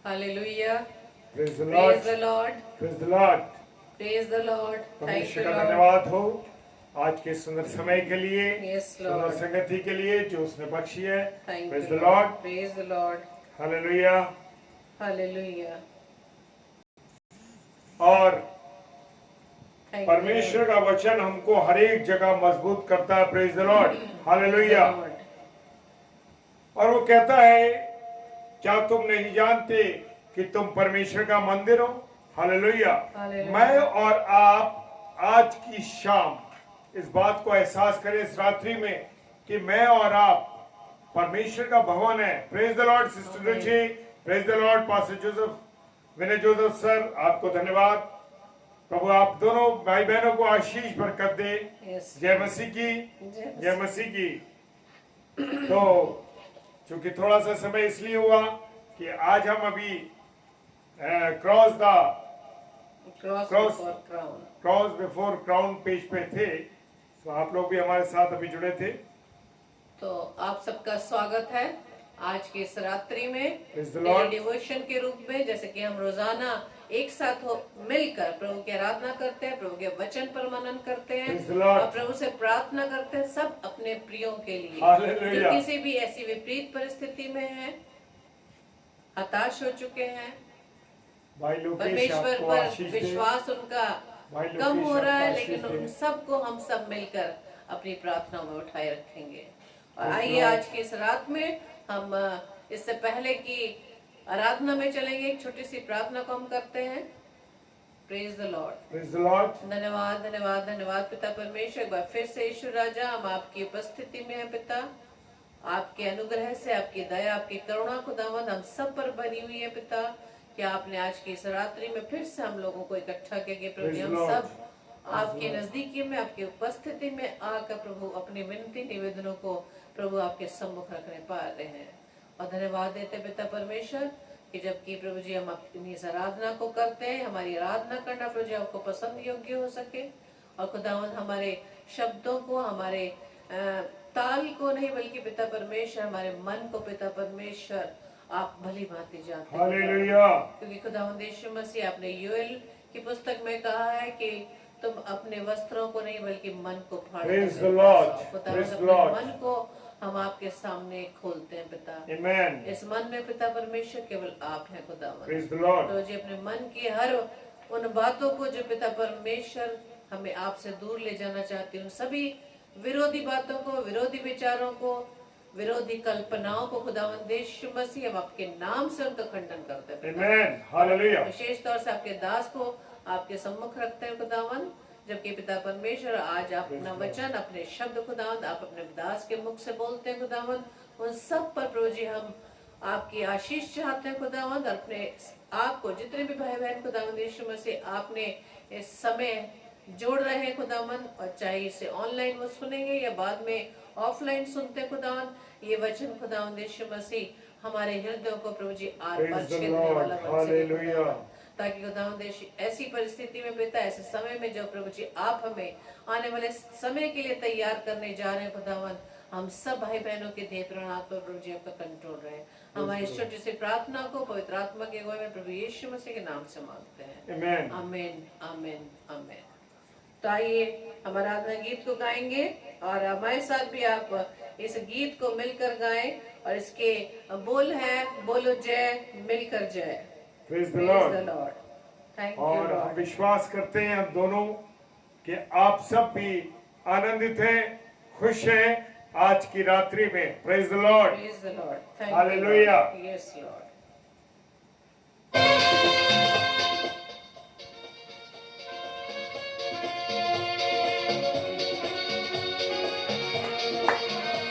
Hallelujah. Praise the Lord. Praise the Lord. Praise the Lord. Praise the Lord. Thank परमेश्वर you, का Lord. धन्यवाद हो आज के सुंदर समय के लिए, Yes, सुंदर Lord. संगति के लिए जो उसने बख्शी है. Thank Praise you, the Lord. Praise the Lord. Hallelujah. Hallelujah. और Thank परमेश्वर you, का वचन हमको हर एक जगह मजबूत करता है. Praise the Lord. Hallelujah. Lord. और वो कहता है क्या तुम नहीं जानते कि तुम परमेश्वर का मंदिर हो. हालेलुया. Hallelujah. मैं और आप आज की शाम इस बात को एहसास करें इस रात्रि में कि मैं और आप परमेश्वर का भवन है. Praise the Lord sister Ruchi. Praise the Lord pastor Joseph, Vinay Joseph sir, आपको धन्यवाद. प्रभु आप दोनों भाई बहनों को आशीष बरकत दे. Yes. जय मसीह की. Yes. जय मसीह की. तो चूंकि थोड़ा सा समय इसलिए हुआ कि आज हम अभी cross Cross before crown. Before crown page पे थे. तो आप लोग भी हमारे साथ अभी जुड़े थे. तो आप सबका स्वागत है आज की इस रात्रि में Praise the Lord. डिवोशन के रूप में, जैसे कि हम रोजाना एक साथ मिलकर प्रभु की आराधना करते हैं, प्रभु के वचन पर मनन करते हैं Praise the Lord. और प्रभु से प्रार्थना करते हैं, सब अपने प्रियों के लिए Hallelujah. जो किसी भी ऐसी विपरीत परिस्थिति में है, हताश हो चुके हैं, भाई लोकेश परमेश्वर आपको पर आशीष दे. विश्वास उनका भाई कम लोकेश हो रहा है, आपको लेकिन आशीष उन दे. सबको हम सब मिलकर अपनी प्रार्थना में उठाए रखेंगे. और Praise आइए Lord. आज की इस रात में हम इससे पहले की आराधना में चलेंगे, एक छोटी सी प्रार्थना को हम करते हैं. Praise the Lord. Praise the Lord. धन्यवाद धन्यवाद धन्यवाद पिता परमेश्वर. एक बार फिर से ईश्वर राजा हम आपकी उपस्थिति में हैं पिता. आपके अनुग्रह से, आपकी दया, आपकी करुणा खुदावंद हम सब पर बनी हुई है पिता. कि आपने आज की इस रात्रि में फिर से हम लोगों को इकट्ठा किया प्रभु. Praise हम the Lord. सब आपके नजदीकी में, आपकी उपस्थिति में आकर प्रभु अपनी विनती निवेदनों को प्रभु आपके सम्मुख रखने पा रहे हैं. और धन्यवाद देते पिता परमेश्वर कि जबकि प्रभु जी हम अपनी इस आराधना को करते हैं, हमारी आराधना करना प्रभु जी आपको पसंद योग्य हो सके. और खुदावंद हमारे शब्दों को, हमारे ताल को नहीं, बल्कि पिता परमेश्वर हमारे मन को पिता परमेश्वर आप भली भांति जानते हैं. हालेलुया. क्योंकि खुदावंद यीशु मसीह आपने योएल की पुस्तक में कहा है कि तुम अपने वस्त्रों को नहीं बल्कि मन को फाड़ Praise कर the Lord. खुदावंद Praise the अपने Lord. मन को हम आपके सामने खोलते हैं पिता. Amen. इस मन में पिता परमेश्वर केवल आप हैं खुदावंद. Praise the Lord. तो जी अपने मन की हर उन बातों को जो पिता परमेश्वर हमें आपसे दूर ले जाना चाहते हैं, उन सभी विरोधी बातों को, विरोधी विचारों को, विरोधी कल्पनाओं को खुदावंद यीशु मसीह हम आपके नाम से उनका खंडन करते हैं. Amen. Hallelujah. विशेष तौर से आपके दास को आपके सम्मुख रखते हैं खुदावंद. जबकि पिता परमेश्वर आज आप अपना वचन, अपने शब्द खुदावंद आप अपने दास के मुख से बोलते हैं खुदावंद. उन सब पर प्रभु जी हम आपकी आशीष चाहते हैं खुदावंद. और अपने आपको जितने भी भाई बहन खुदावंद यीशु मसीह आपने इस समय जोड़ रहे हैं खुदावंद, और चाहे इसे ऑनलाइन वो सुनेंगे या बाद में ऑफलाइन सुनते खुदावंद, ये वचन खुदावंद यीशु मसीह हमारे हृदयों को प्रभु जी आर पार Praise the छेदने Lord. वाला बन सके Hallelujah. खुदावंद. ताकि खुदावंद यीशु ऐसी परिस्थिति में पिता, ऐसे समय में जो प्रभु जी आप हमें आने वाले समय के लिए तैयार करने जा रहे हैं खुदावंद, हम सब भाई बहनों के देह प्राण पर प्रभु जी आपका कंट्रोल रहे. हमारी छोटी सी प्रार्थना को पवित्र आत्मा के अगुवाई में प्रभु यीशु मसीह के नाम से मांगते हैं. Amen. आमीन आमीन आमीन. तो आइए हम आराधना गीत को गाएंगे और हमारे साथ भी आप इस गीत को मिलकर गाएं. और इसके बोल हैं, बोलो जय, मिलकर जय. Praise the Praise Lord. the Lord. Thank you, और हम Lord. विश्वास करते हैं हम दोनों कि आप सब भी आनंदित हैं, खुश हैं आज की रात्रि में. Praise the Lord. Praise the Lord. Thank Hallelujah. you, Lord. Yes, Lord.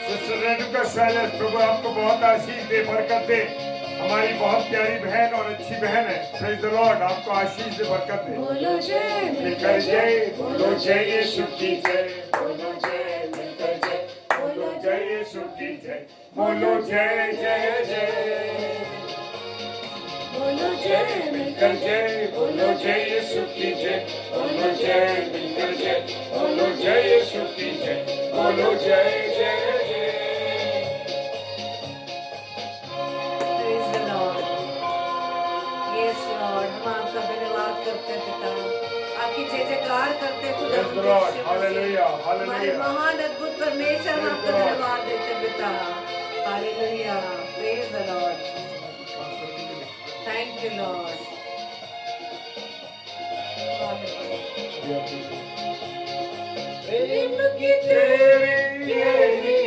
Sister Renuka silence, प्रभु आपको बहुत आशीष दे, बरकत दे. हमारी बहुत प्यारी बहन और अच्छी बहन है. Praise the Lord. आपको आशीष दे, बरकत दे. बोलो जय, मिलकर जय, बोलो जय यीशु की जय. बोलो जय, मिलकर जय. बोलो जय यीशु की जय. बोलो जय जय जय. बोलो जय, मिलकर जय, बोलो जय यीशु की जय. बोलो जय, मिलकर जय, बोलो जय यीशु की जय. बोलो जय जय जय. Praise the Lord. करते हैं पिता, आपकी जय जयकार करते हैं खुदा Praise the Lord. Yeshu Hallelujah. मसीह। हमारे Hallelujah. महान अद्भुत परमेश्वर हम आपका Praise the Lord. धन्यवाद देते हैं पिता। Hallelujah, praise the Lord, thank you Lord. प्रेम की तेरी यही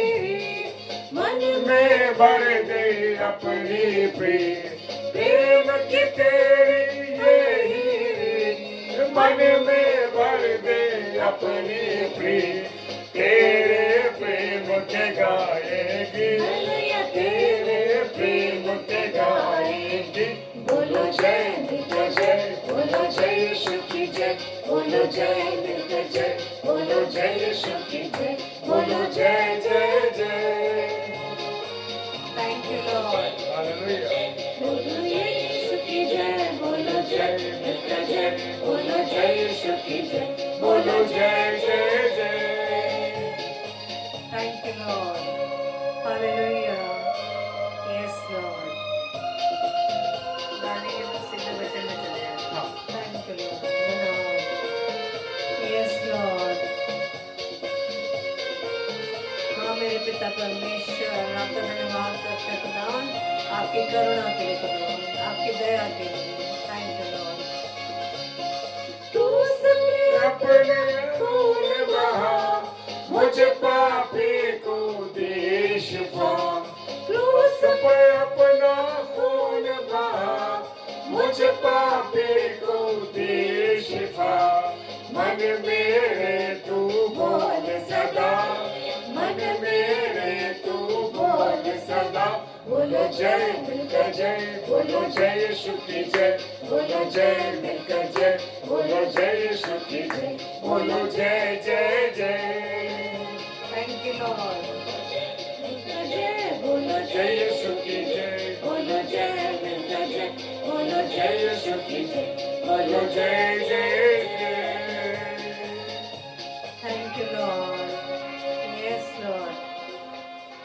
मन में भर दे अपनी प्रेम, प्रेम की तेरी यही मन में भर दे अपनी प्रेम, तेरे प्रेम के गाएगी, तेरे प्रेम के गाएगी। बोलो जय मिलकर जय, बोलो जय यीशु की जय, बोलो जय मिलकर जय, बोलो जय यीशु की जय, बोलो जय जय जय। Thank you Lord. हालेलुया। बोलो यीशु की जय, बोलो जय मिलकर जय, बोलो जय यीशु की जय, बोलो जय जय जय। Thank you Lord. Hallelujah, yes Lord. गाने के बाद सीधे वचन में चले जाएं। Thank you Lord, yes Lord. हाँ मेरे पिता परमेश्वर, आपका धन्यवाद करते हैं खुदावन, आपकी करुणा के लिए खुदावन, आपकी दया के लिए। Thank you Lord. तू अपने खून बहा, मुझ पापी को दे शिफा, क्रूस पे अपना खून बहा, मुझ पापी को दे शिफा। मन मेरे तू बोल सदा, मन मेरे तू बोल सदा। बोलो जय मिलकर जय, बोलो जय यीशु की जय, बोलो जय मिलकर जय, बोलो जय यीशु की जय, बोलो जय जय जय। Thank you Lord. मिलकर जय, बोलो जय यीशु की जय, बोलो जय मिलकर जय, बोलो जय यीशु की जय, बोलो जय जय जय। Thank you Lord, yes Lord,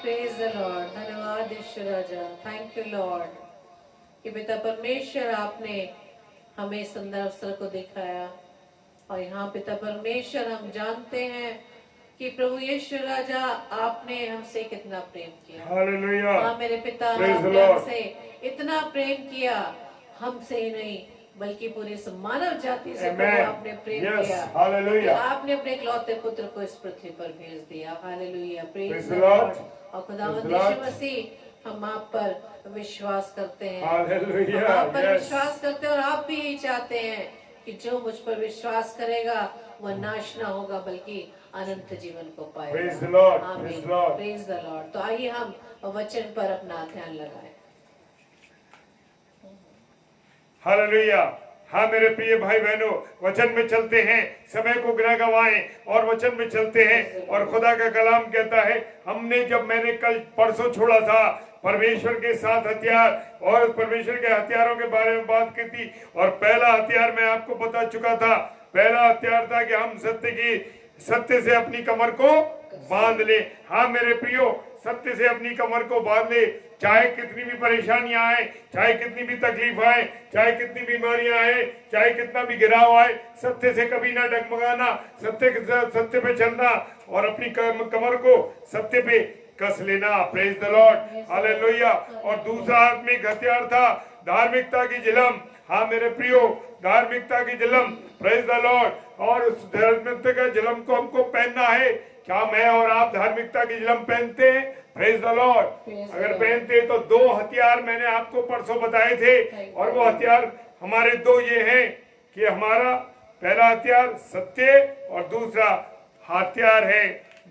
praise the Lord. धन्यवाद ईश्वर राजा, थैंक यू लॉर्ड कि पिता परमेश्वर आपने हमें सुंदर अवसर को दिखाया। और यहाँ पिता परमेश्वर हम जानते हैं कि प्रभु यीशु राजा आपने हमसे कितना प्रेम किया। हालेलुया। हाँ मेरे पिता, Praise the आपने Lord. हमसे इतना प्रेम किया, हमसे ही नहीं बल्कि पूरी मानव जाति से प्रभु Amen. आपने प्रेम Yes. किया। Hallelujah. आपने अपने इकलौते पुत्र को इस पृथ्वी पर भेज दिया। Hallelujah, Praise praise the the Lord. Lord. और खुदावंद Praise the Lord. यीशु मसीह हम आप पर विश्वास करते हैं, Hallelujah. हम आप पर Yes. विश्वास करते हैं और आप भी यही चाहते हैं कि जो मुझ पर विश्वास करेगा वह नाश ना होगा बल्कि अनंत जीवन को पाएगा। Praise the Lord. आमीन, Praise the Lord. Praise the Lord. तो आइए हम वचन पर अपना ध्यान लगाएं। हालेलुया। हाँ मेरे प्रिय भाई बहनों, वचन में चलते हैं, समय को बिना गवाएं और वचन में चलते हैं। और खुदा का कलाम कहता है, हमने जब मैंने कल परसों छोड़ा था परमेश्वर के 7 हथियार और परमेश्वर के हथियारों के बारे में बात की थी। और पहला हथियार मैं आपको बता चुका था। पहला हथियार था कि हम सत्य से अपनी कमर को बांध ले। हाँ मेरे प्रियो, सत्य से अपनी कमर को बांध ले। चाहे कितनी भी परेशानियां आए, चाहे कितनी भी तकलीफ आए, चाहे कितनी बीमारियां आए, चाहे कितना भी गिराव आए, सत्य से कभी ना डगमगाना, सत्य पे चलना और अपनी कमर को सत्य पे कस लेना। Praise the Lord, hallelujah. और दूसरा आत्मिक हथियार था धार्मिकता की जिलम। हाँ मेरे प्रियो, धार्मिकता की जिलम, प्रेज द लॉर्ड। और उस धार्मिकता के जिलम को हमको पहनना है। क्या मैं और आप धार्मिकता की जिलम पहनते हैं? Praise the Lord. अगर पहनते तो 2 हथियार मैंने आपको परसों बताए थे। और वो हथियार हमारे 2 ये हैं कि हमारा पहला हथियार सत्य और दूसरा हथियार है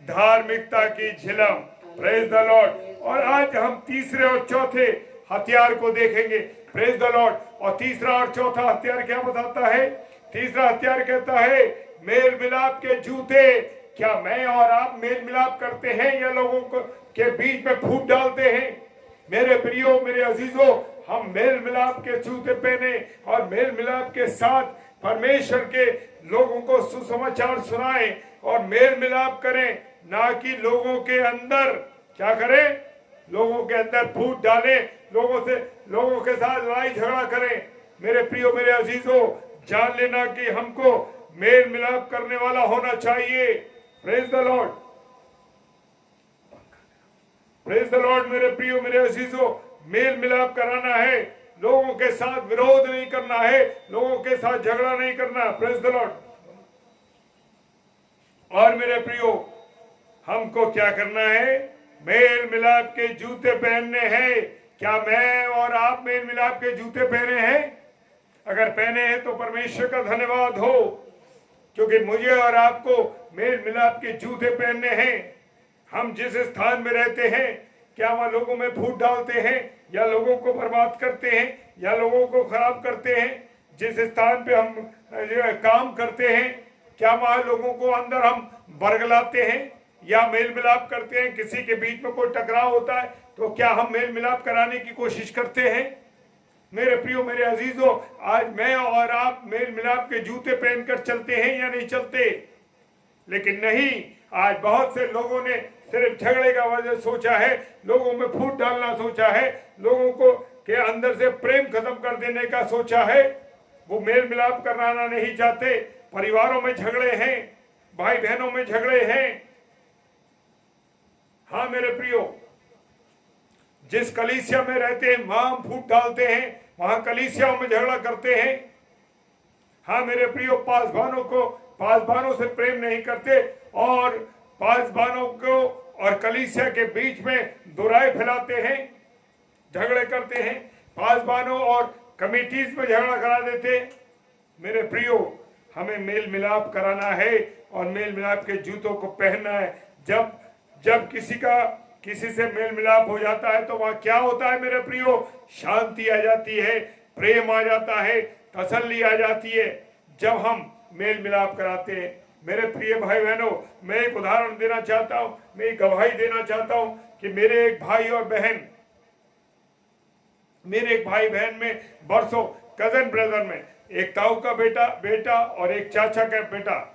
धार्मिकता की झिलम। Praise the Lord. और आज हम तीसरे और चौथे हथियार को देखेंगे। Praise the Lord. और तीसरा और चौथा हथियार क्या बताता है? तीसरा हथियार कहता है मेल मिलाप के जूते। क्या मैं और आप मेल मिलाप करते हैं या लोगों को के बीच में फूट डालते हैं? मेरे प्रियो, मेरे अजीजों, हम मेल मिलाप के जूते पहने और मेल मिलाप के साथ परमेश्वर के लोगों को सुसमाचार सुनाएं और मेल मिलाप करें, ना कि लोगों के अंदर क्या करें? लोगों के अंदर फूट डालें, लोगों के साथ लड़ाई झगड़ा करें। मेरे प्रियो, मेरे अजीजों, जान लेना कि हमको मेल मिलाप करने वाला होना चाहिए। Praise the Lord, praise the Lord. मेरे प्रियो, मेरे अजीजों, मेल मिलाप कराना है, लोगों के साथ विरोध नहीं करना है, लोगों के साथ झगड़ा नहीं करना। Praise the Lord. और मेरे प्रियो, हमको क्या करना है? मेल मिलाप के जूते पहनने हैं। क्या मैं और आप मेल मिलाप के जूते पहने हैं? अगर पहने हैं तो परमेश्वर का धन्यवाद हो, क्योंकि मुझे और आपको मेल मिलाप के जूते पहनने हैं। हम जिस स्थान में रहते हैं, क्या वहां लोगों में फूट डालते हैं, या लोगों को बर्बाद करते हैं, या लोगों को खराब करते हैं? जिस स्थान पे हम काम करते हैं, क्या वहां लोगों को अंदर हम बरगलाते हैं या मेल मिलाप करते हैं? किसी के बीच में कोई टकराव होता है तो क्या हम मेल मिलाप कराने की कोशिश करते हैं? मेरे प्रियो, मेरे अजीजों, आज मैं और आप मेल मिलाप के जूते पहनकर चलते हैं या नहीं चलते? लेकिन नहीं, आज बहुत से लोगों ने सिर्फ झगड़े का वजह सोचा है, लोगों में फूट डालना सोचा है, लोगों को के अंदर से प्रेम खत्म कर देने का सोचा है। वो मेल मिलाप कराना नहीं चाहते। परिवारों में झगड़े हैं, भाई बहनों में झगड़े हैं। हाँ मेरे प्रियो, जिस कलीसिया में रहते हैं वहां हम फूट डालते हैं, वहां कलीसियाओं में झगड़ा करते हैं। हाँ मेरे प्रियो, पासबानों से प्रेम नहीं करते, और पासबानों को और कलीसिया के बीच में दुराई फैलाते हैं, झगड़े करते हैं, पासबानों और कमिटीज में झगड़ा करा देते। मेरे प्रियो, हमें मेल मिलाप कराना है और मेल मिलाप के जूतों को पहनना है। जब किसी से मेल मिलाप हो जाता है तो वहां क्या होता है मेरे प्रियो? शांति आ जाती है, प्रेम आ जाता है, तसल्ली आ जाती है जब हम मेल मिलाप कराते हैं। मेरे प्रिय भाई बहनों, मैं एक उदाहरण देना चाहता हूं, मैं एक गवाही देना चाहता हूं कि मेरे एक भाई बहन में बरसों कजन ब्रदर में एक ताऊ का बेटा और एक चाचा का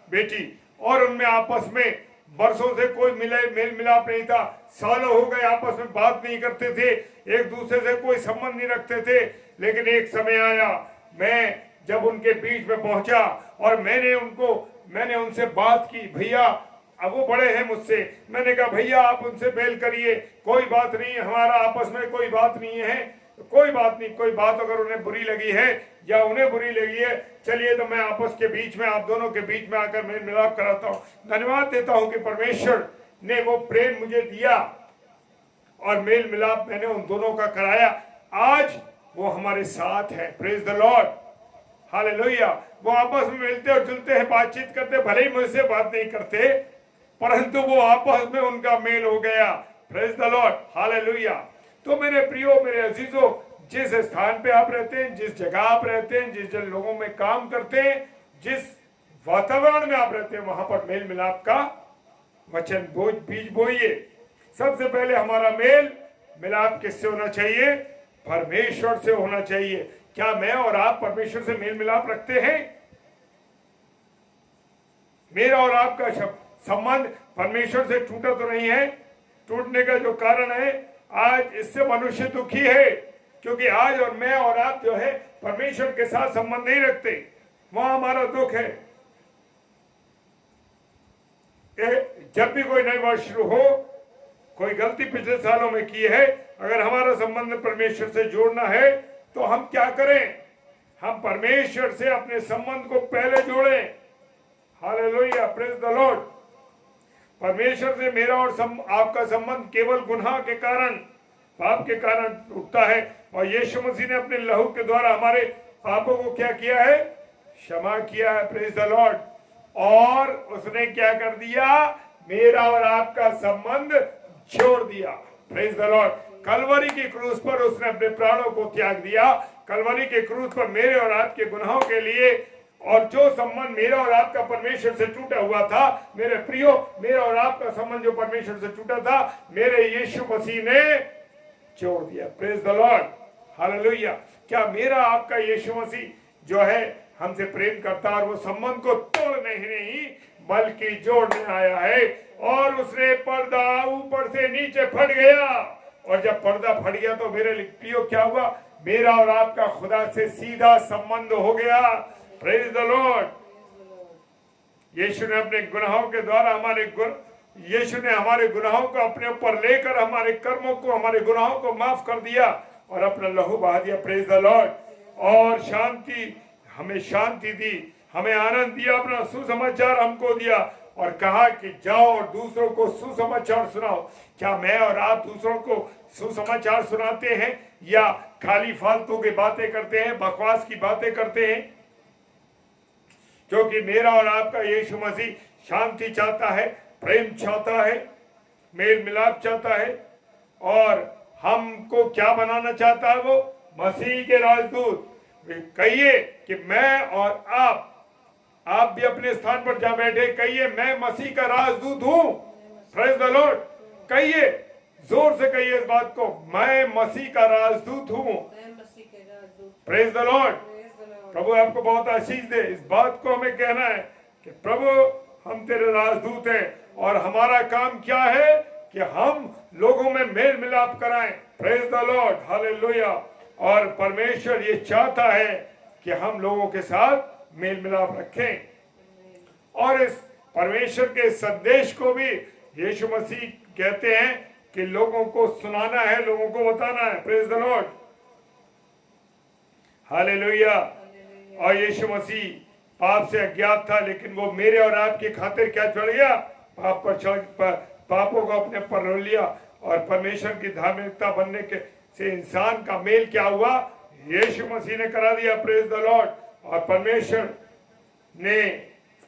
बेटी, और उनमें आपस में बरसों से कोई मेल मिलाप नहीं था। सालों हो गए आपस में बात नहीं करते थे, एक दूसरे से कोई संबंध नहीं रखते थे। लेकिन एक समय आया, मैं जब उनके बीच में पहुंचा और मैंने उनसे बात की। भैया, अब वो बड़े हैं मुझसे, मैंने कहा भैया आप उनसे मेल करिए, कोई बात नहीं, हमारा आपस में कोई बात नहीं है, कोई बात नहीं। कोई बात अगर उन्हें बुरी लगी है या उन्हें बुरी लगी है, चलिए तो मैं आपस के बीच में, आप दोनों के बीच में आकर मेल मिलाप कराता हूँ। धन्यवाद देता हूँ कि परमेश्वर ने वो प्रेम मुझे दिया और मेल मिलाप मैंने उन दोनों का कराया। आज वो हमारे साथ है। Praise the Lord, hallelujah. वो आपस में मिलते और जुलते हैं, बातचीत करते, भले ही मुझसे बात नहीं करते, परंतु वो आपस में उनका मेल हो गया। Praise the Lord, hallelujah. तो मेरे प्रियो, मेरे अजीजों, जिस स्थान पे आप रहते हैं, जिस जगह आप रहते हैं, जिस लोगों में काम करते हैं, जिस वातावरण में आप रहते हैं, वहां पर मेल मिलाप का वचन बीज बोइए। सबसे पहले हमारा मेल मिलाप किससे होना चाहिए? परमेश्वर से होना चाहिए। क्या मैं और आप परमेश्वर से मेल मिलाप रखते हैं? मेरा और आपका संबंध परमेश्वर से टूटा तो नहीं है? टूटने का जो कारण है, आज इससे मनुष्य दुखी है, क्योंकि आज और मैं और आप जो है परमेश्वर के साथ संबंध नहीं रखते, वहां हमारा दुख है। जब भी कोई नई वर्ष शुरू हो, कोई गलती पिछले सालों में की है, अगर हमारा संबंध परमेश्वर से जोड़ना है तो हम क्या करें? हम परमेश्वर से अपने संबंध को पहले जोड़ें। Hallelujah, praise the Lord. परमेश्वर से मेरा और आपका संबंध केवल गुनाह के कारण, पाप के कारण टूटता है, और यीशु मसीह ने अपने लहू के द्वारा हमारे पापों को क्या किया है? क्षमा किया है। Praise the Lord. और उसने क्या कर दिया? मेरा और आपका संबंध जोड़ दिया। Praise the Lord. कलवरी की क्रूस पर उसने अपने प्राणों को त्याग दिया। कलवरी के क्रूस पर मेरे और आपके गुनाहों के लिए, और जो संबंध मेरा और आपका परमेश्वर से टूटा हुआ था, मेरे प्रियो, मेरा और आपका संबंध जो परमेश्वर से टूटा था, मेरे यीशु मसीह ने जोड़ दिया। Praise the Lord, hallelujah. क्या मेरा आपका यीशु मसीह जो है हमसे प्रेम करता, और वो संबंध को तोड़ने ही नहीं बल्कि जोड़ने आया है। और उसने पर्दा ऊपर से नीचे फट गया, और जब पर्दा फट गया तो मेरे प्रियो क्या हुआ? मेरा और आपका खुदा से सीधा संबंध हो गया। Praise the Lord. यीशु ने अपने गुनाहों के द्वारा यीशु ने हमारे गुनाहों को अपने ऊपर लेकर हमारे कर्मों को, हमारे गुनाहों को माफ कर दिया और अपना लहू बहा दिया। Praise the Lord. और हमें शांति दी, हमें आनंद दिया, अपना सुसमाचार हमको दिया और कहा कि जाओ और दूसरों को सुसमाचार सुनाओ। क्या मैं और आप दूसरों को सुसमाचार सुनाते हैं या खाली फालतू की बातें करते हैं, बकवास की बातें करते हैं? क्योंकि मेरा और आपका यीशु मसीह शांति चाहता है, प्रेम चाहता है, मेल मिलाप चाहता है और हमको क्या बनाना चाहता है? वो मसीह के राजदूत। कहिए कि मैं और आप भी अपने स्थान पर जा बैठे, कहिए मैं मसीह का राजदूत हूं। Praise the Lord. कहिए, जोर से कहिए इस बात को, मैं मसीह का राजदूत हूं। Praise the Lord. प्रभु आपको बहुत आशीष दे। इस बात को हमें कहना है कि प्रभु हम तेरे राजदूत हैं और हमारा काम क्या है कि हम लोगों में मेल मिलाप कराएं। Praise the Lord, hallelujah. और परमेश्वर ये चाहता है कि हम लोगों के साथ मेल मिलाप रखें और इस परमेश्वर के संदेश को भी यीशु मसीह कहते हैं कि लोगों को सुनाना है, लोगों को बताना है। Praise the Lord, hallelujah. और यीशु मसीह पाप से अज्ञात था, लेकिन वो मेरे और आपकी खातिर क्या चढ़ गया? पापों को अपने पर रोक लिया और परमेश्वर की धार्मिकता बनने के से इंसान का मेल क्या हुआ? यीशु मसीह ने करा दिया। Praise the Lord. और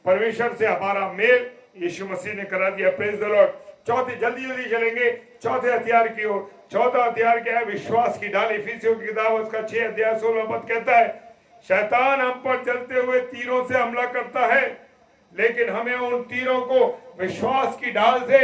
परमेश्वर से हमारा मेल यीशु मसीह ने करा दिया। Praise the Lord. चौथे, जल्दी चलेंगे चौथे हथियार की ओर। चौथा हथियार क्या है? विश्वास की ढाल। इफिसियों की किताब उसका 6 अध्याय 16 पद कहता है, शैतान हम पर चलते हुए तीरों से हमला करता है, लेकिन हमें उन तीरों को विश्वास की ढाल से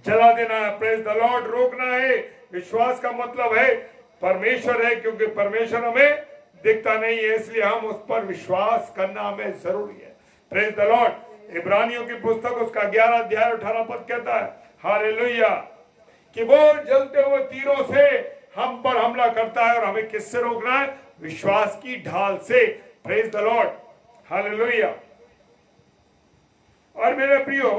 जला देना है। Praise the Lord. रोकना है। विश्वास का मतलब है परमेश्वर है, क्योंकि परमेश्वर हमें दिखता नहीं है, इसलिए हम उस पर विश्वास करना हमें जरूरी है। Praise the Lord. इब्रानियों की पुस्तक उसका 11 अध्याय 18 पद कहता है, हालेलुया, कि वो जलते हुए तीरों से हम पर हमला करता है और हमें किससे रोकना है? विश्वास की ढाल से। Praise the Lord, hallelujah. और मेरे प्रियो,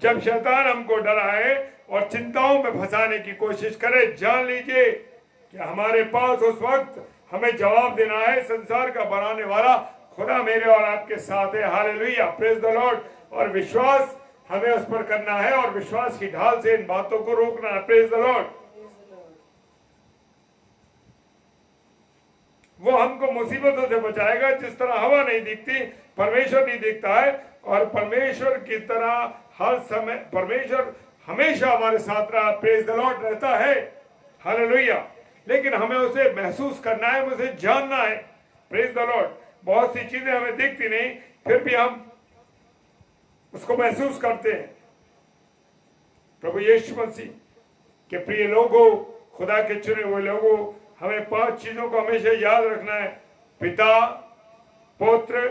जब शैतान हमको डराए और चिंताओं में फंसाने की कोशिश करे, जान लीजिए कि हमारे पास उस वक्त हमें जवाब देना है। संसार का बनाने वाला खुदा मेरे और आपके साथ है। Hallelujah, praise the Lord. और विश्वास हमें उस पर करना है और विश्वास की ढाल से इन बातों को रोकना है। Praise the Lord. वो हमको मुसीबतों से बचाएगा। जिस तरह हवा नहीं दिखती, परमेश्वर नहीं दिखता है, और परमेश्वर की तरह हर समय परमेश्वर हमेशा हमारे साथ रहा। प्रेज द लॉर्ड रहता है। हालेलुया। लेकिन हमें उसे महसूस करना है, उसे जानना है। Praise the Lord. बहुत सी चीजें हमें दिखती नहीं, फिर भी हम उसको महसूस करते हैं। प्रभु यीशु मसीह के प्रिय लोगों, खुदा के चुने हुए लोगों, हमें 5 चीजों को हमेशा याद रखना है। पिता, पुत्र,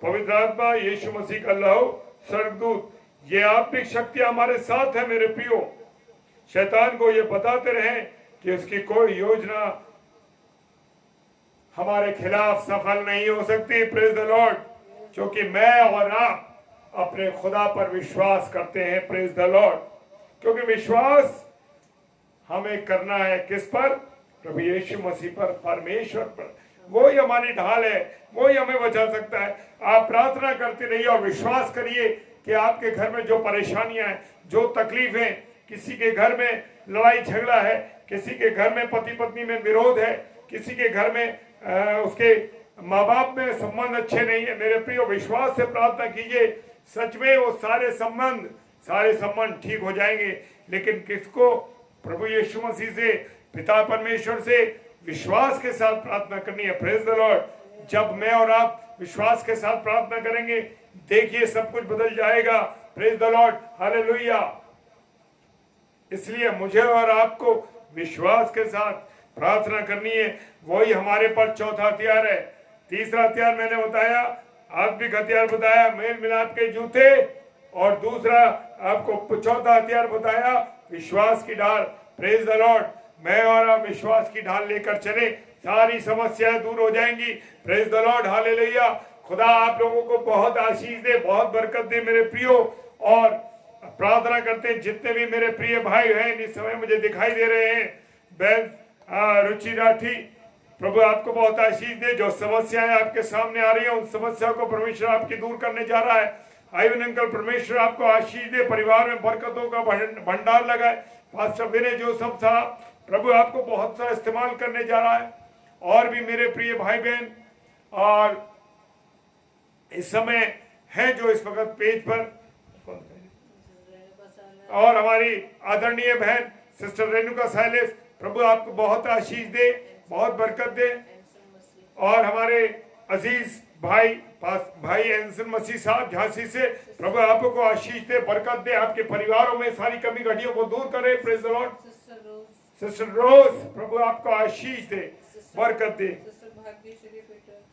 पवित्र आत्मा, यीशु मसीह का लहू, स्वर्गदूत। ये आत्मिक शक्तियां हमारे साथ है। मेरे प्रियो, शैतान को ये बताते रहें कि उसकी कोई योजना हमारे खिलाफ सफल नहीं हो सकती। Praise the Lord. क्योंकि मैं और आप अपने खुदा पर विश्वास करते हैं। Praise the Lord. क्योंकि विश्वास हमें करना है किस पर? प्रभु यीशु मसीह पर, परमेश्वर पर। वो ही हमारी ढाल है, वो ही हमें बचा सकता है। आप प्रार्थना करते रहिए और विश्वास करिए कि आपके घर में जो परेशानियां हैं, जो तकलीफें, किसी के घर में लड़ाई झगड़ा है, किसी के घर में पति पत्नी में विरोध है, किसी के घर में उसके माँ बाप में संबंध अच्छे नहीं है, मेरे प्रियो विश्वास से प्रार्थना कीजिए, सच में वो सारे संबंध ठीक हो जाएंगे। लेकिन किसको? प्रभु यीशु मसीह से, पिता परमेश्वर से विश्वास के साथ प्रार्थना करनी है। Praise the Lord. जब मैं और आप विश्वास के साथ प्रार्थना करेंगे, देखिए सब कुछ बदल जाएगा। Praise the Lord, hallelujah. इसलिए मुझे और आपको विश्वास के साथ प्रार्थना करनी है। वही हमारे पर चौथा हथियार है। तीसरा हथियार मैंने बताया, आत्मिक हथियार बताया, मेल मिलाप के जूते, और दूसरा आपको चौथा हथियार बताया, विश्वास की ढाल। Praise the Lord. मैं और आप विश्वास की ढाल लेकर चले, सारी समस्याएं दूर हो जाएंगी। Praise the Lord, hallelujah. खुदा आप लोगों को बहुत आशीष दे, बहुत बरकत दे मेरे प्रियो। और प्रार्थना करते हैं जितने भी मेरे प्रिय भाई हैं इस समय मुझे दिखाई दे रहे हैं, बैल रुचि राठी, प्रभु आपको बहुत आशीष दे। जो समस्याएं आपके सामने आ रही हैं उन समस्याओं को परमेश्वर आपकी दूर करने जा रहा है। आइवन अंकल, परमेश्वर आपको आशीष दे, परिवार में बरकतों का भंडार लगाए। पास्टर विनय जोसेफ साहब, प्रभु आपको बहुत सा इस्तेमाल करने जा रहा है। और भी मेरे प्रिय भाई बहन और इस समय है जो इस वक्त पेज पर, और हमारी आदरणीय बहन सिस्टर रेणुका साइलेस, प्रभु आपको बहुत आशीष दे, बहुत बरकत दे। और हमारे अजीज भाई एंसन मसीह साहब झांसी से, प्रभु आपको आशीष दे, बरकत दे, आपके परिवारों में सारी कमी घटियों को दूर करे। Praise the Lord. सिस्टर रोज, प्रभु आपको आशीष दे, बरकत दे।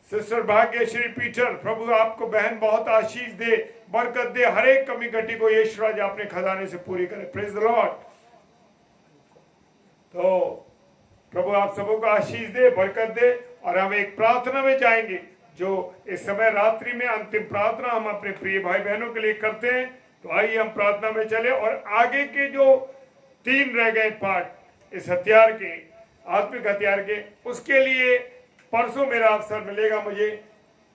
सिस्टर भाग्यश्री पीटर, प्रभु आपको बहन बहुत आशीष दे, बरकत दे, हर एक कमी घटी को यीशु राजा अपने खजाने से पूरी करे। Praise the Lord. तो प्रभु आप सबों को आशीष दे, बरकत दे। और हम एक प्रार्थना में जाएंगे जो इस समय रात्रि में अंतिम प्रार्थना हम अपने प्रिय भाई बहनों के लिए करते हैं। तो आइए हम प्रार्थना में चले और आगे के जो 3 रह गए पार्ट इस हथियार के, आत्मिक हथियार के, उसके लिए परसों मेरा अवसर मिलेगा मुझे।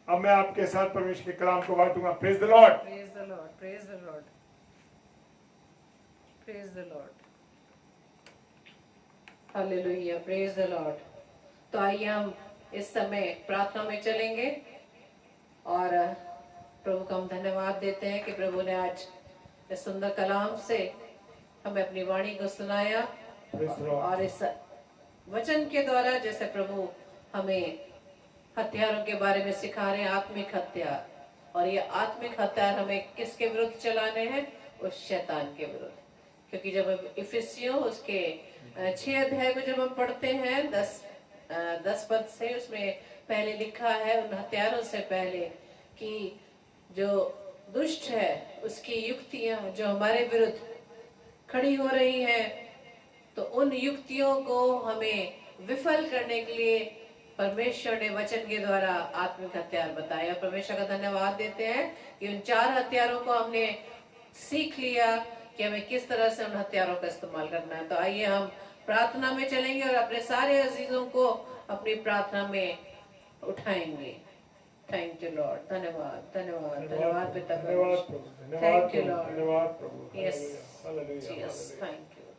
अब मैं आपके साथ परमेश्वर के कलाम को बांटूंगा। Praise the Lord, praise the Lord, praise the Lord, praise the Lord, hallelujah, praise the Lord. तो आइए हम इस समय प्रार्थना में चलेंगे और प्रभु को हम धन्यवाद देते हैं कि प्रभु ने आज इस सुंदर कलाम से हमें अपनी वाणी को सुनाया। और इस वचन के द्वारा जैसे प्रभु हमें हथियारों के बारे में सिखा रहे हैं, आत्मिक हथियार, और ये आत्मिक हथियार हमें किसके विरुद्ध चलाने हैं? उस शैतान के विरुद्ध। क्योंकि जब इफिसियों उसके 6 अध्याय को जब हम पढ़ते हैं 10 पद से, उसमें पहले लिखा है उन हथियारों से पहले कि जो दुष्ट है उसकी युक्तियां जो हमारे विरुद्ध खड़ी हो रही हैं, तो उन युक्तियों को हमें विफल करने के लिए परमेश्वर ने वचन के द्वारा आत्मिक हथियार बताया। परमेश्वर का धन्यवाद देते हैं कि उन 4 हथियारों को हमने सीख लिया कि हमें किस तरह से उन हथियारों का इस्तेमाल करना है। तो आइए हम प्रार्थना में चलेंगे और अपने सारे अजीजों को अपनी प्रार्थना में उठाएंगे। थैंक यू लॉर्ड, धन्यवाद धन्यवाद धन्यवाद पिता, थैंक यू लॉर्ड, धन्यवाद प्रभु। Yes yes,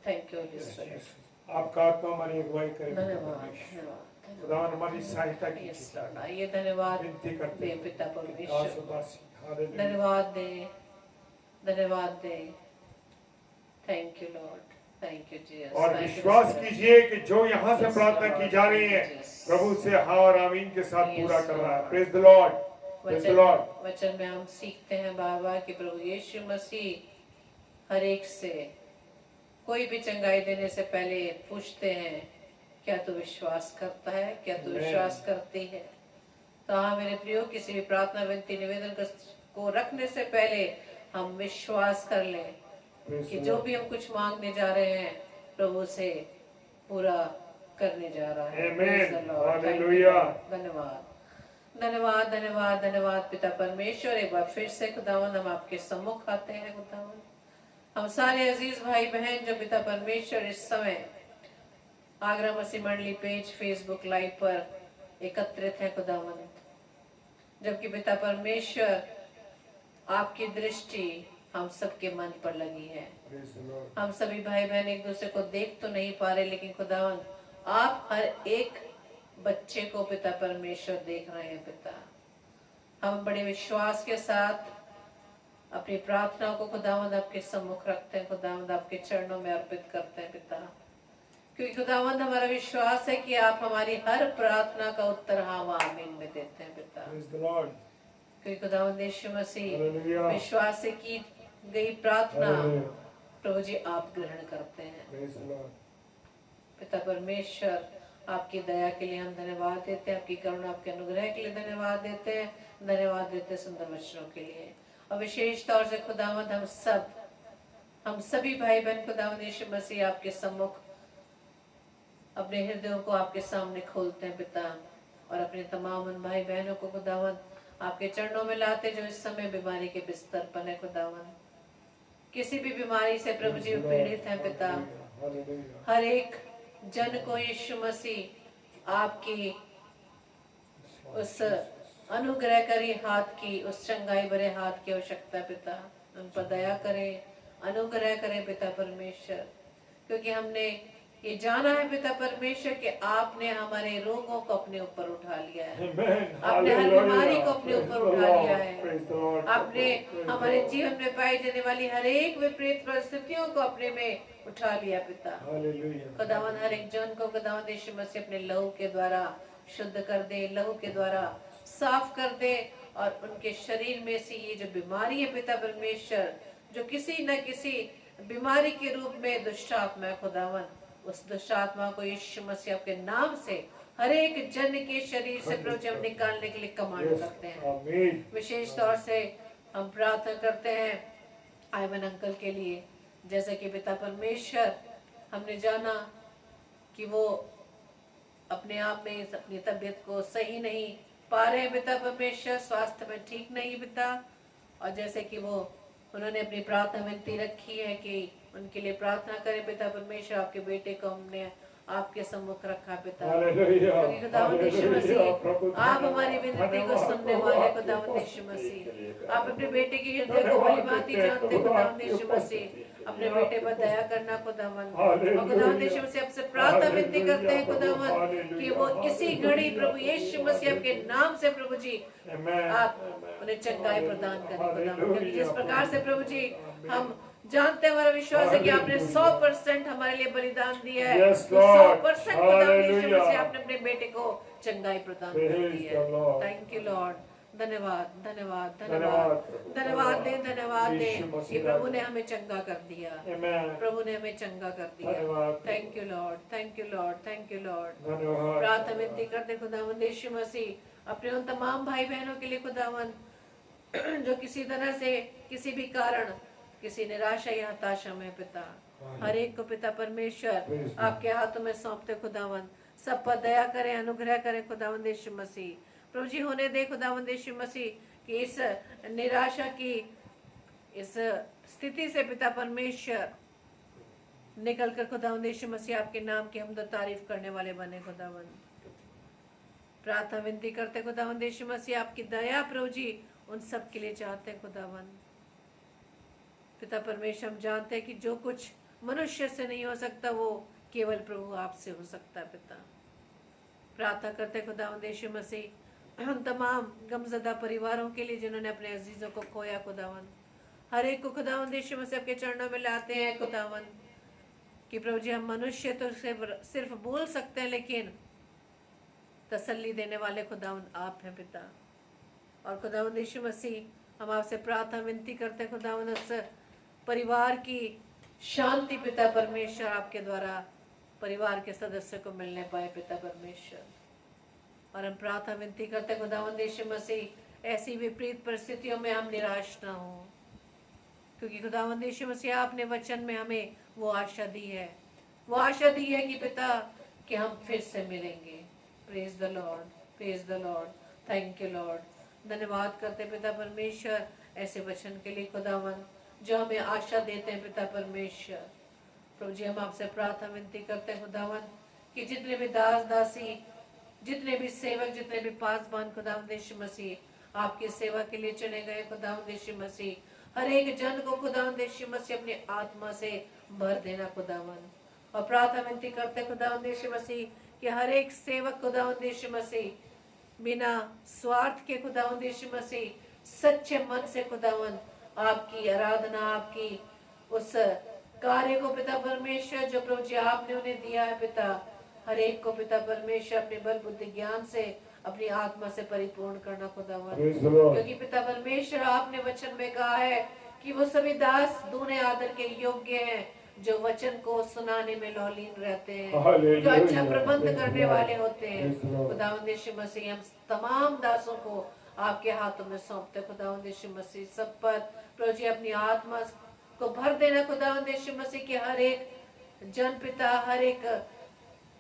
thank you holy spirit, आपका आत्मा हमारी अगुवाई करे। धन्यवाद खुदा हमारी सहायता कीजिए। Yes Lord. आइए धन्यवाद विनती करते दे हैं पिता दास परमेश्वर, उदासी। हालेलुया। धन्यवाद दे, धन्यवाद दे। Thank you Lord, thank you Jesus. और विश्वास कीजिए कि जो यहाँ से प्रार्थना की जा रही है प्रभु से हाँ और आमीन के साथ पूरा कर रहा है। Praise the Lord, praise the Lord. वचन में हम सीखते हैं बाबा कि प्रभु यीशु मसीह हर एक से कोई भी चंगाई देने से पहले पूछते हैं, क्या तू विश्वास करता है, क्या तू विश्वास करती है? तो हाँ मेरे प्रियो, किसी भी प्रार्थना विनती निवेदन को रखने से पहले हम विश्वास कर लें कि जो भी हम कुछ मांगने जा रहे हैं प्रभु से पूरा करने जा रहा है। हालेलुया। धन्यवाद धन्यवाद धन्यवाद धन्यवाद पिता परमेश्वर। एक बार फिर से खुदावंद हम आपके सम्मुख आते हैं। खुदावंद हम सारे अजीज भाई बहन जो पिता परमेश्वर इस समय आगरा मसीह मंडली पेज फेसबुक लाइव पर एकत्रित है खुदावंद, जबकि पिता परमेश्वर आपकी दृष्टि हम सबके मन पर लगी है। हम सभी भाई बहन एक दूसरे को देख तो नहीं पा रहे, लेकिन खुदावंद आप हर एक बच्चे को पिता परमेश्वर देख रहे हैं। पिता हम बड़े विश्वास के साथ अपनी प्रार्थनाओं को खुदावंद आपके सम्मुख रखते हैं, खुदावंद आपके चरणों में अर्पित करते हैं पिता, क्योंकि खुदावंद हमारा विश्वास है कि आप हमारी हर प्रार्थना का उत्तर हाँ आमीन में देते हैं पिता। क्योंकि खुदावंद यीशु मसीह विश्वास से की गई प्रार्थना प्रभु जी आप ग्रहण करते हैं। पिता परमेश्वर आपकी दया के लिए हम धन्यवाद देते हैं, आपकी करुणा आपके अनुग्रह के लिए धन्यवाद देते हैं, धन्यवाद देते हैं सुंदर वचनों के लिए। और विशेष तौर से खुदावंद हम सभी भाई बहन खुदावंद यीशु मसीह आपके सम्मुख अपने हृदयों को आपके सामने खोलते हैं पिता, और अपने तमाम उन भाई बहनों को खुदावंद आपके चरणों में लाते जो इस समय बीमारी के बिस्तर पर है खुदावन, किसी भी बीमारी से प्रभु जी पीड़ित है पिता, हर एक जन को यीशु मसीह आपकी उस अनुग्रह करी हाथ की, उस चंगाई भरे हाथ की आवश्यकता पिता। उन पर दया करें, अनुग्रह करें पिता परमेश्वर, क्योंकि हमने ये जाना है पिता परमेश्वर कि आपने हमारे रोगों को अपने ऊपर उठा लिया है, आपने हर बीमारी को अपने ऊपर उठा लिया है, आपने हमारे जीवन में पाई जाने वाली हर एक विपरीत परिस्थितियों को अपने में उठा लिया पिता। खुदावन हर एक जन को खुदावन यीशु मसीह अपने लहू के द्वारा शुद्ध कर दे, लहू के द्वारा साफ कर दे, और उनके शरीर में से ये जो बीमारी है पिता परमेश्वर, जो किसी न किसी बीमारी के रूप में दुष्ट आत्मा है खुदावन, उस दुष्ट आत्मा को यीशु मसीह आपके नाम से हर एक जन के शरीर से प्रभु हम निकालने के लिए कमांड करते हैं। विशेष तौर से हम प्रार्थना करते हैं आयमन अंकल के लिए, जैसे कि पिता परमेश्वर हमने जाना कि वो अपने आप में अपनी तबीयत को सही नहीं पा रहे हैं पिता परमेश्वर, स्वास्थ्य में ठीक नहीं पिता, और जैसे कि वो उन्होंने अपनी प्रार्थना विनती रखी है कि उनके लिए प्रार्थना करें पिता परमेश्वर। आपके बेटे को हमने आपके सम्मुख रखा पिता, क्योंकि खुदावंद यीशु मसीह आप हमारी विनती को सुनने वाले खुदावंद यीशु मसीह, आप अपने बेटे की हृदय को भलीभांति जानते खुदावंद यीशु मसीह, अपने बेटे पर दया करना खुदावंद। और खुदावंद यीशु मसीह आपसे प्रार्थना विनती करते हैं खुदावंद कि वो इसी घड़ी प्रभु यीशु मसीह आपके नाम से प्रभु जी आप उन्हें चंगाई प्रदान करें खुदावंद, क्योंकि जिस प्रकार से प्रभु जी हम जानते हैं, हमारा विश्वास है कि आपने 100% हमारे लिए बलिदान दिया है, 100% आपने अपने बेटे को चंगाई प्रदान कर दी है। थैंक यू लॉर्ड, धन्यवाद धन्यवाद धन्यवाद धन्यवाद दे, धन्यवाद दे कि प्रभु ने हमें चंगा कर दिया, प्रभु ने हमें चंगा कर दिया। Thank you Lord, thank you Lord, thank you Lord. प्रार्थना विनती करते खुदावंद यीशु मसीह अपने उन तमाम भाई बहनों के लिए खुदावंद जो किसी तरह से किसी भी कारण किसी निराशा या हताशा में पिता, हर एक को पिता परमेश्वर आपके हाथों में सौंपते खुदावंद, सब पर दया करें, अनुग्रह करें खुदावंद यीशु मसीह। प्रभु जी होने दे खुदावंद यीशु मसीह कि इस निराशा की इस स्थिति से पिता परमेश्वर निकल कर खुदावंद यीशु मसीह आपके नाम की हमद तारीफ करने वाले बने खुदावंद। प्रार्थना विनती करते खुदावंद यीशु मसीह आपकी दया प्रभु जी उन सब के लिए चाहते खुदावंद। पिता परमेश्वर हम जानते हैं कि जो कुछ मनुष्य से नहीं हो सकता वो केवल प्रभु आपसे हो सकता है पिता। प्रार्थना करते खुदावंद यीशु मसीह उन तमाम गमज़दा परिवारों के लिए जिन्होंने अपने अजीजों को खोया खुदावंद, हर एक को खुदावंद यीशु मसीह आपके चरणों में लाते हैं खुदावंद कि प्रभु जी हम मनुष्य तो सिर्फ बोल सकते हैं, लेकिन तसल्ली देने वाले खुदावंद आप हैं पिता। और खुदावंद यीशु मसीह हम आपसे प्रार्थना विनती करते हैं खुदावंद उस परिवार की शांति पिता परमेश्वर आपके द्वारा परिवार के सदस्य को मिलने पाए पिता परमेश्वर। और हम प्रार्थना विनती करते खुदावंद यीशु मसीह ऐसी विपरीत परिस्थितियों में हम निराश ना हो, क्योंकि खुदावंद यीशु मसीह आपने वचन में हमें वो आशा दी है, वो आशा दी है कि पिता कि हम फिर से मिलेंगे। Praise the Lord, praise the Lord, thank you Lord. धन्यवाद करते पिता परमेश्वर ऐसे वचन के लिए खुदावंद जो हमें आशा देते हैं पिता परमेश्वर। प्रभु जी हम आपसे प्रार्थना विनती करते हैं खुदावंद कि जितने भी दास दासी, जितने भी सेवक, जितने भी पासबान खुदावंद यीशु मसीह आपकी सेवा के लिए चुने गए खुदावंद यीशु मसीह, हर एक जन को खुदावंद यीशु मसीह अपनी आत्मा से भर देना खुदावंद। और प्रार्थना विनती करते खुदावंद यीशु मसीह कि हर एक सेवक खुदावंद यीशु मसीह बिना स्वार्थ के खुदावंद यीशु मसीह सच्चे मन से खुदावंद आपकी आराधना, आपकी उस कार्य को पिता परमेश्वर जो प्रभु जी आपने उन्हें दिया है पिता, हर एक को पिता परमेश्वर अपने बल बुद्धि ज्ञान से अपनी आत्मा से परिपूर्ण करना खुदावंद, क्योंकि पिता परमेश्वर आपने वचन में कहा है कि वो सभी दास दूने आदर के योग्य हैं जो वचन को सुनाने में लौलीन रहते हैं, जो अच्छा प्रबंध करने वाले होते हैं। खुदावंद यीशु मसीह हम तमाम दासों को आपके हाथों में सौंपते खुदावंद यीशु मसीह, सब पर प्रभु जी अपनी आत्मा को भर देना खुदावंद यीशु मसीह के हर एक जन पिता, हर एक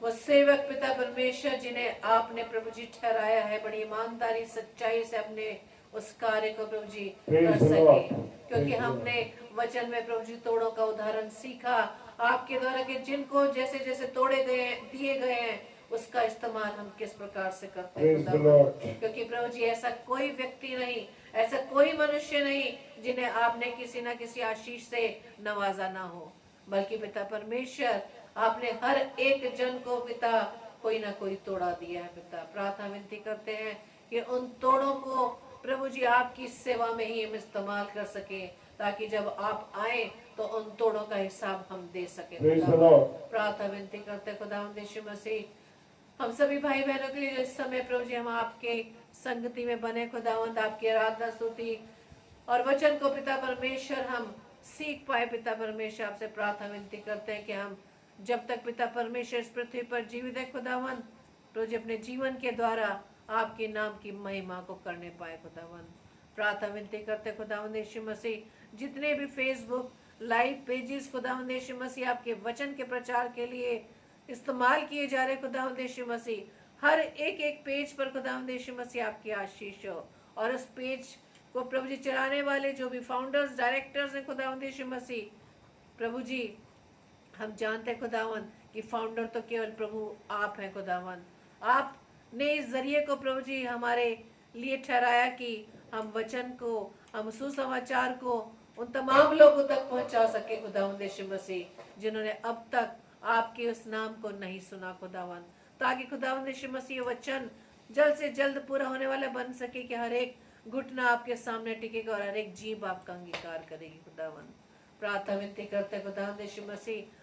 वो सेवक पिता परमेश्वर जिन्हें आपने प्रभु जी ठहराया है, बड़ी ईमानदारी सच्चाई से अपने उस कार्य को प्रभु जी Praise कर the सके, Lord. क्योंकि Praise the हमने वचन में प्रभु जी तोड़ों का उदाहरण सीखा आपके द्वारा कि जिनको जैसे जैसे तोड़े गए दिए गए हैं उसका इस्तेमाल हम किस प्रकार से करते हैं Praise the खुदावन। Lord. क्योंकि प्रभु जी ऐसा कोई व्यक्ति नहीं, ऐसा कोई मनुष्य नहीं जिन्हें आपने किसी ना किसी आशीष से नवाजा ना हो, बल्कि पिता परमेश्वर आपने हर एक जन को पिता कोई ना कोई तोड़ा दिया है। पिता प्रार्थना विनती करते हैं कि उन तोड़ों को प्रभु जी आपकी सेवा में ही हम इस्तेमाल कर सके, ताकि जब आप आए तो उन तोड़ों का हिसाब हम दे सके। Praise the Lord. प्रार्थना विनती करते खुदावंद यीशु मसीह हम सभी भाई बहनों के लिए जो इस समय प्रभु जी हम आपके संगति में बने खुदावंद, आपकी आराधना स्तुति और वचन को पिता परमेश्वर हम सीख पाए। पिता परमेश्वर आपसे प्रार्थना विनती करते हैं कि हम जब तक पिता परमेश्वर इस पृथ्वी पर जीवित है खुदावंद, प्रभु जी अपने जीवन के द्वारा आपके नाम की महिमा को करने पाए खुदावंद। प्रार्थना विनती करते खुदावंद यीशु मसीह जितने भी फेसबुक लाइव पेजेस खुदावंद यीशु मसीह आपके वचन के प्रचार के लिए इस्तेमाल किए जा रहे खुदावंद यीशु मसीह, हर एक एक पेज पर खुदावंद यीशु मसीह आपकी आशीष हो, और उस पेज को प्रभु जी चलाने वाले जो भी फाउंडर्स डायरेक्टर्स हैं खुदावंद यीशु मसीह, प्रभु जी हम जानते हैं खुदावंद कि फाउंडर तो केवल प्रभु आप हैं खुदावंद। आपने इस जरिए को प्रभु जी हमारे लिए ठहराया कि हम वचन को, हम सुसमाचार को उन तमाम लोगों तक पहुंचा सके खुदावंद यीशु मसीह जिन्होंने अब तक आपके उस नाम को नहीं सुना खुदावंद, ताकि खुदावंद यीशु मसीह वचन जल्द से जल्द पूरा होने वाला बन सके कि हर एक घुटना आपके सामने टिकेगा और हर एक जीभ आपका अंगीकार करेगी खुदावंद। प्रार्थना विनती करते खुदावंद यीशु मसीह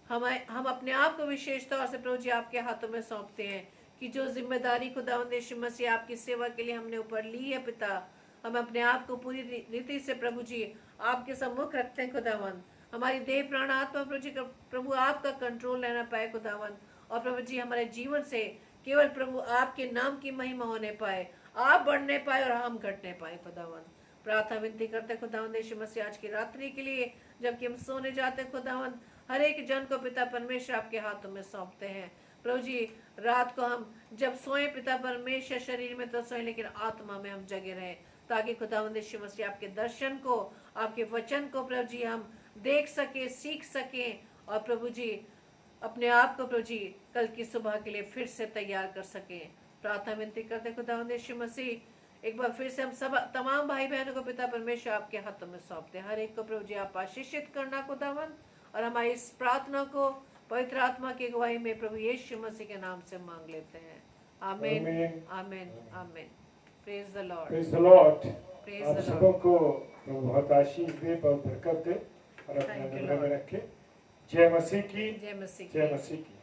हम अपने आप को विशेष तौर से प्रभु जी आपके हाथों में सौंपते हैं कि जो जिम्मेदारी खुदावंद यीशु मसीह आपकी सेवा के लिए हमने ऊपर ली है पिता, हम अपने आप को पूरी रीति से प्रभु जी आपके सम्मुख रखते हैं खुदावंद। हमारी देह प्राण आत्मा प्रभु जी प्रभु आपका कंट्रोल लेना पाए खुदावंद, और प्रभु जी हमारे जीवन से केवल प्रभु आपके नाम की महिमा होने पाए, आप बढ़ने पाए और हम घटने पाए खुदावंद। प्रार्थना विनती करते खुदावंद यीशु मसीह आज की रात्रि के लिए जबकि हम सोने जाते खुदावंद, हर एक जन को पिता परमेश्वर आपके हाथों में सौंपते हैं प्रभु जी। रात को हम जब सोए पिता परमेश्वर, शरीर में तो सोए लेकिन आत्मा में हम जगे रहे, ताकि खुदावंद यीशु मसीह आपके दर्शन को, आपके वचन को प्रभु जी हम देख सके, सीख सके, और प्रभु जी अपने आप को प्रभु जी कल की सुबह के लिए फिर से तैयार कर सके। प्रार्थना विनती करते खुदावंद यीशु मसीह एक बार फिर से हम सब तमाम भाई बहनों को पिता परमेश्वर आपके हाथों में सौंपते हैं। हर एक को प्रभु जी आप आशीषित करना खुदावंद, और हमारी इस प्रार्थना को पवित्र आत्मा की अगुवाई में प्रभु यीशु मसीह के नाम से मांग लेते हैं। आमीन आमीन आमीन। Praise the Lord, Praise the Lord. Praise आप द सबों लॉर्ड। को प्रभु बहुत आशीष दे, बहुत बरकत दे और अपने Thank you, नजर में Lord. रखे। जय मसीह की, जय मसीह जय की। मसीह की।